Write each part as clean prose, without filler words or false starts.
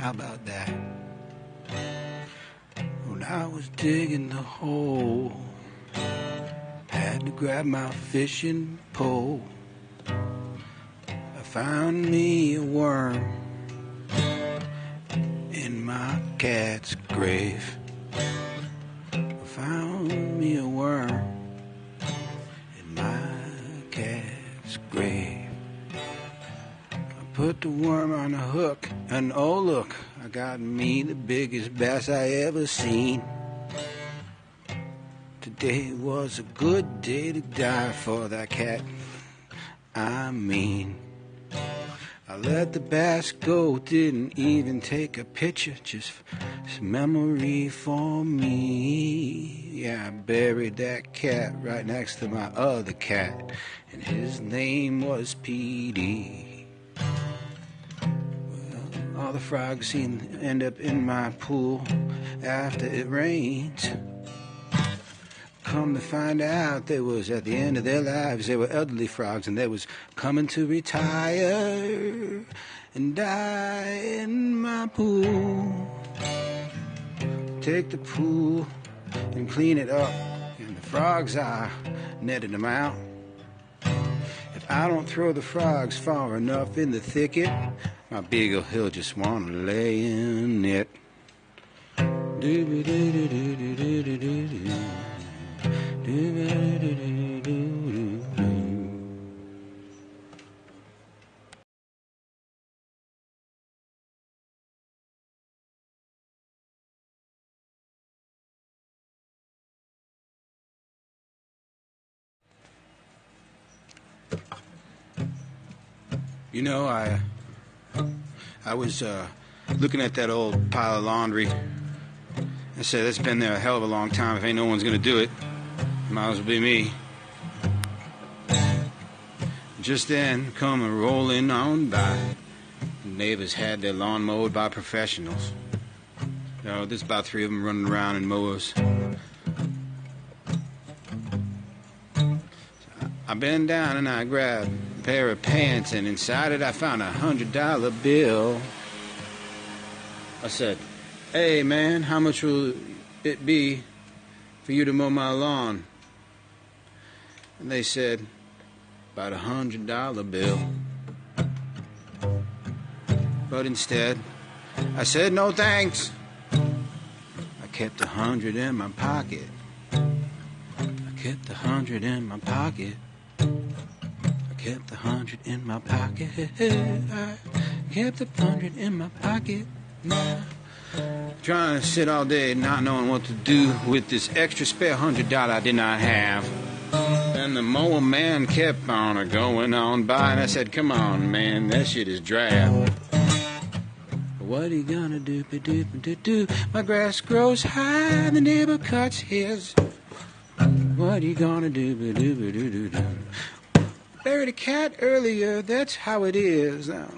How about that? When I was digging the hole, had to grab my fishing pole. I found me a worm in my cat's grave. I found me a worm in my cat's grave. I put the worm on a hook, and oh look, I got me the biggest bass I ever seen. Today was a good day to die for that cat. I mean, I let the bass go, didn't even take a picture, just memory for me. Yeah, I buried that cat right next to my other cat, and his name was Petey. Well, all the frogs seem to end up in my pool after it rains. Come to find out, they was at the end of their lives. They were elderly frogs, and they was coming to retire and die in my pool. Take the pool and clean it up, and the frogs, I netted them out. If I don't throw the frogs far enough in the thicket, my beagle, he'll just want to lay in it. Do-do-do-do-do-do-do-do. You know, I was looking at that old pile of laundry. I said, it's been there a hell of a long time. If ain't no one's gonna do it, might as well be me. Just then, come a rolling on by. The neighbors had their lawn mowed by professionals. You know, there's about 3 of them running around in mowers. I bent down and I grabbed a pair of pants, and inside it I found $100 bill. I said, hey man, how much will it be for you to mow my lawn? And they said, about $100 bill. But instead, I said, no thanks. I kept 100 in my pocket. I kept 100 in my pocket. I kept 100 in my pocket. I kept 100 in my pocket. Now, trying to sit all day not knowing what to do with this extra spare $100 I did not have. And the mower man kept on going on by, and I said, come on man, that shit is drab. What are you gonna do? My grass grows high, the neighbor cuts his. What are you gonna do? Buried a cat earlier, that's how it is now.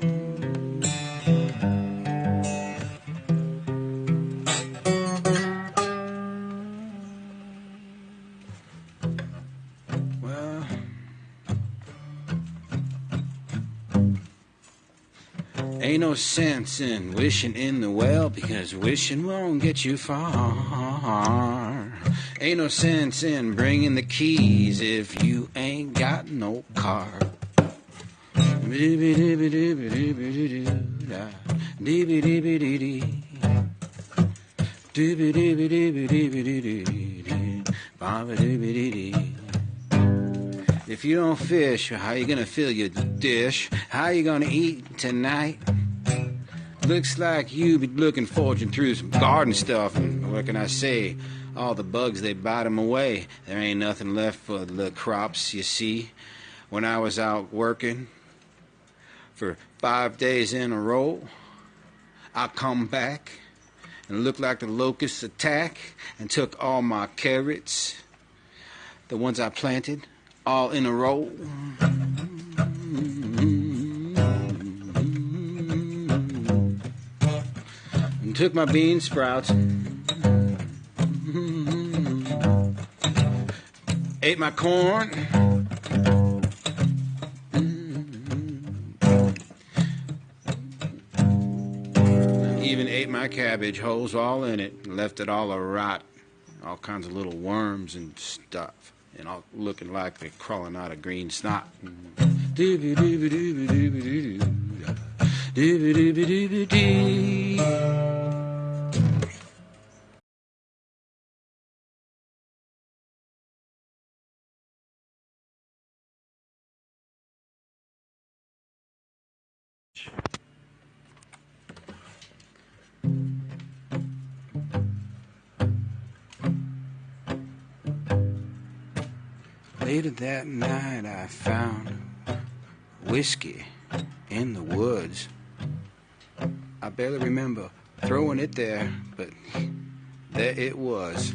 Well, ain't no sense in wishing in the well, because wishing won't get you far. Ain't no sense in bringing the keys if you ain't got no car. If you don't fish, how you gonna fill your dish? How you gonna eat tonight? Looks like you be looking foraging through some garden stuff, and what can I say? All the bugs, they bite 'em away. There ain't nothing left for the crops, you see. When I was out working for 5 days in a row, I come back and looked like the locusts attack and took all my carrots, the ones I planted, all in a row. And took my bean sprouts, ate my corn, Even ate my cabbage, holes all in it, and left it all a rot. All kinds of little worms and stuff, and all looking like they're crawling out of green snot. Later that night I found whiskey in the woods. I barely remember throwing it there, but there it was.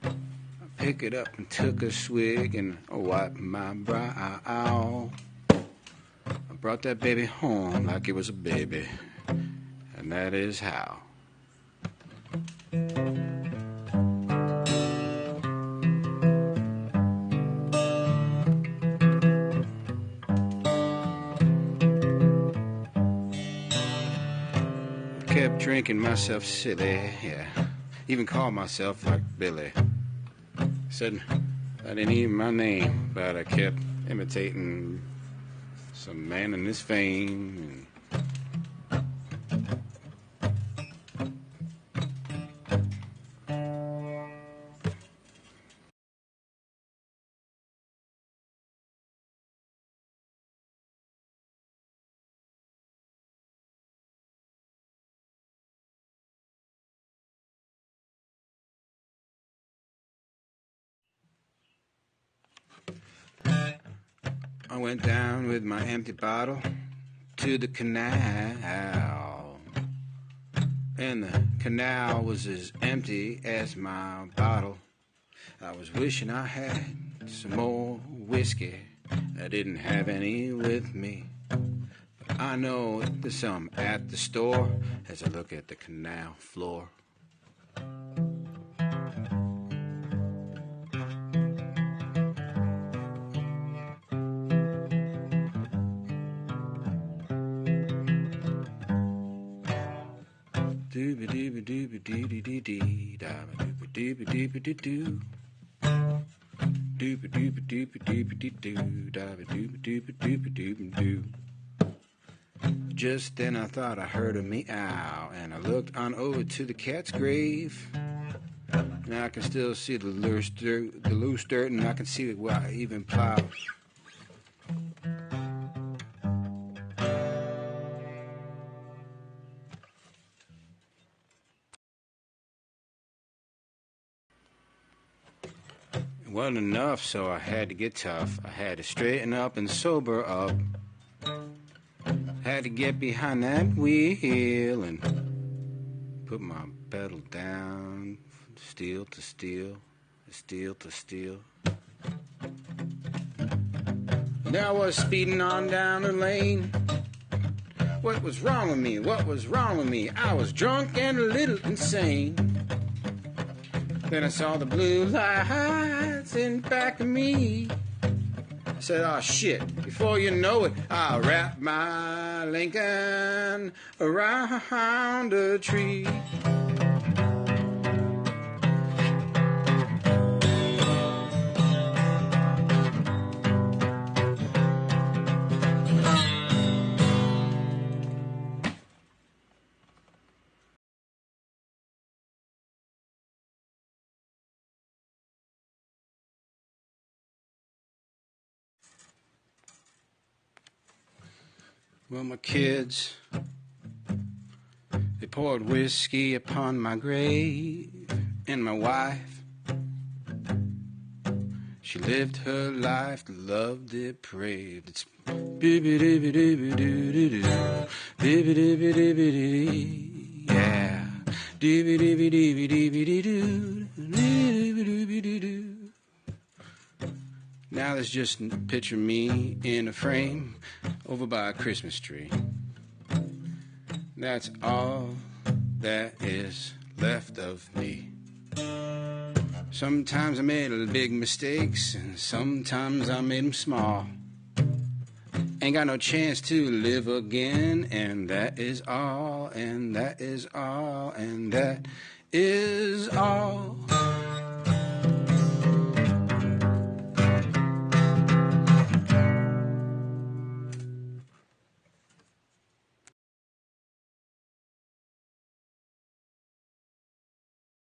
I picked it up and took a swig and wiped my brow. I brought that baby home like it was a baby, and that is how. Kept drinking myself silly, yeah. Even called myself like Billy. Said that ain't even my name, but I kept imitating some man in his fame. I went down with my empty bottle to the canal, and the canal was as empty as my bottle. I was wishing I had some more whiskey. I didn't have any with me, but I know there's some at the store as I look at the canal floor. Dooba dooba dooba doo doo dee daba dooba dooba dooba doo doo. Dooba dooba dooba dooba doo doo daba dooba dooba dooba dooba doo. Just then I thought I heard a meow, and I looked on over to the cat's grave. Now I can still see the loose dirt, and I can see where I even plowed. It wasn't enough, so I had to get tough. I had to straighten up and sober up. Had to get behind that wheel and put my pedal down, steel to steel, steel to steel. Now I was speeding on down the lane. What was wrong with me? What was wrong with me? I was drunk and a little insane. Then I saw the blue lights in back of me. I said, oh shit, before you know it, I'll wrap my Lincoln around a tree. Well, my kids, they poured whiskey upon my grave, and my wife, she lived her life to love depraved. It's bibby-dibby-dibby-doo-doo-doo, bibby-dibby-dibby-dee, yeah, dibby-dibby-dibby-dibby-doo, dibby-dibby-dibby-doo. Now there's just a picture of me in a frame over by a Christmas tree. That's all that is left of me. Sometimes I made big mistakes, and sometimes I made them small. Ain't got no chance to live again, and that is all, and that is all, and that is all.